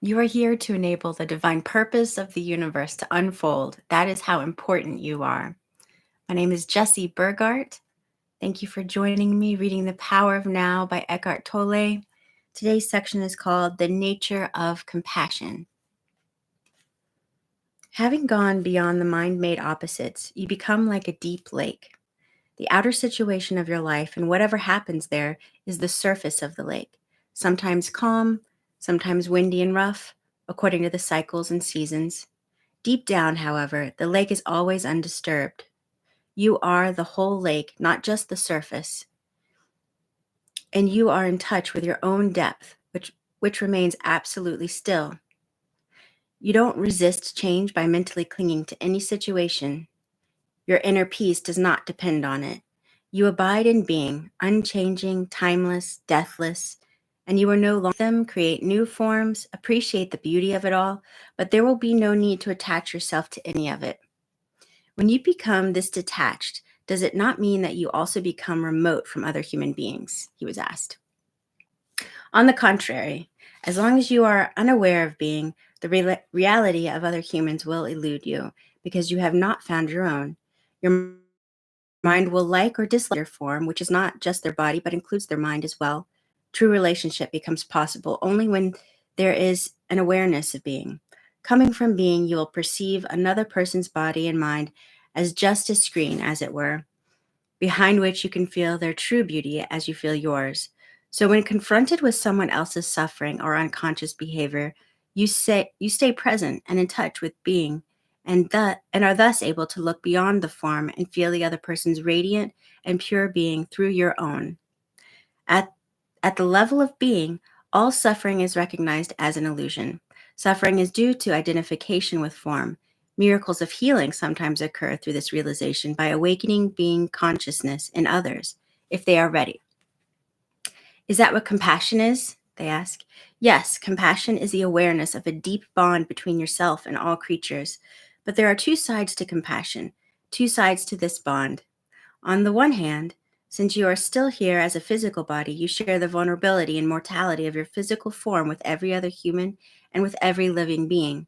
You are here to enable the divine purpose of the universe to unfold. That is how important you are. My name is Jesseburgardt. Thank you for joining me reading The Power of Now by Eckhart Tolle. Today's section is called The Nature of Compassion. Having gone beyond the mind-made opposites, you become like a deep lake. The outer situation of your life and whatever happens there is the surface of the lake, sometimes calm, sometimes windy and rough, according to the cycles and seasons. Deep down, however, the lake is always undisturbed. You are the whole lake, not just the surface. And you are in touch with your own depth, which remains absolutely still. You don't resist change by mentally clinging to any situation. Your inner peace does not depend on it. You abide in being, unchanging, timeless, deathless, and you are no longer them, create new forms, appreciate the beauty of it all, but there will be no need to attach yourself to any of it. When you become this detached, does it not mean that you also become remote from other human beings? He was asked. On the contrary, as long as you are unaware of being, the reality of other humans will elude you because you have not found your own. Your mind will like or dislike their form, which is not just their body, but includes their mind as well. True relationship becomes possible only when there is an awareness of being. Coming from being, you will perceive another person's body and mind as just a screen, as it were, behind which you can feel their true beauty as you feel yours. So when confronted with someone else's suffering or unconscious behavior, you stay present and in touch with being, and are thus able to look beyond the form and feel the other person's radiant and pure being through your own. At the level of being, all suffering is recognized as an illusion. Suffering is due to identification with form. Miracles of healing sometimes occur through this realization by awakening being consciousness in others, if they are ready. Is that what compassion is? They ask. Yes, compassion is the awareness of a deep bond between yourself and all creatures. But there are two sides to compassion, two sides to this bond. On the one hand, since you are still here as a physical body, you share the vulnerability and mortality of your physical form with every other human and with every living being.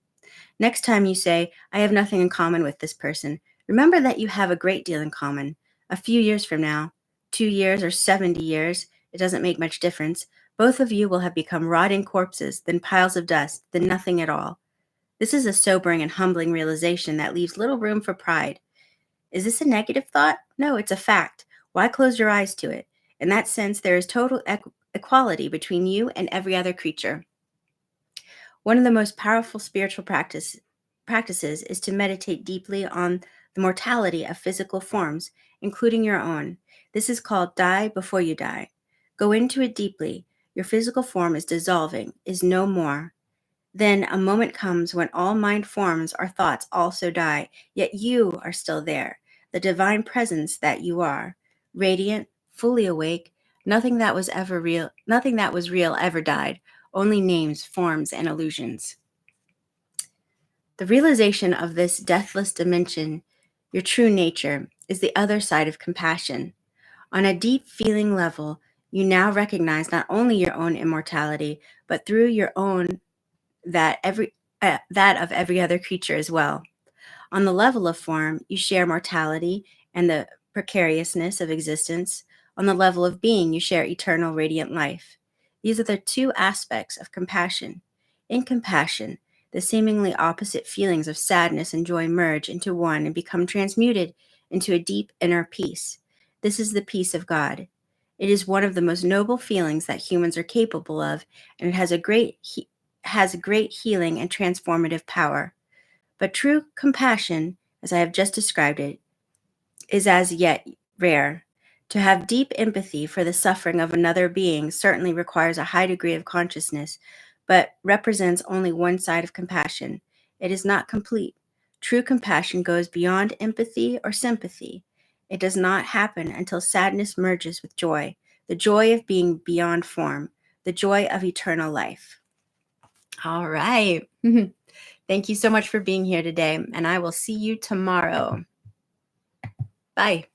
Next time you say, I have nothing in common with this person, remember that you have a great deal in common. A few years from now, 2 years or 70 years, it doesn't make much difference. Both of you will have become rotting corpses, then piles of dust, then nothing at all. This is a sobering and humbling realization that leaves little room for pride. Is this a negative thought? No, it's a fact. Why close your eyes to it? In that sense, there is total equality between you and every other creature. One of the most powerful spiritual practices is to meditate deeply on the mortality of physical forms, including your own. This is called die before you die. Go into it deeply. Your physical form is dissolving, is no more. Then a moment comes when all mind forms or thoughts also die, yet you are still there, the divine presence that you are, radiant, fully awake. Nothing that was real ever died, only names, forms, and illusions. The realization of this deathless dimension, your true nature, is the other side of compassion. On a deep feeling level, you now recognize not only your own immortality, but through your own that of every other creature as well. On the level of form, you share mortality and the precariousness of existence. On the level of being, you share eternal radiant life. These are the two aspects of compassion. In compassion, the seemingly opposite feelings of sadness and joy merge into one and become transmuted into a deep inner peace. This is the peace of God. It is one of the most noble feelings that humans are capable of, and it has a great healing and transformative power. But true compassion, as I have just described it, is as yet rare. To have deep empathy for the suffering of another being certainly requires a high degree of consciousness, but represents only one side of compassion. It is not complete. True compassion goes beyond empathy or sympathy. It does not happen until sadness merges with joy, the joy of being beyond form, the joy of eternal life. All right. Thank you so much for being here today, and I will see you tomorrow. Bye.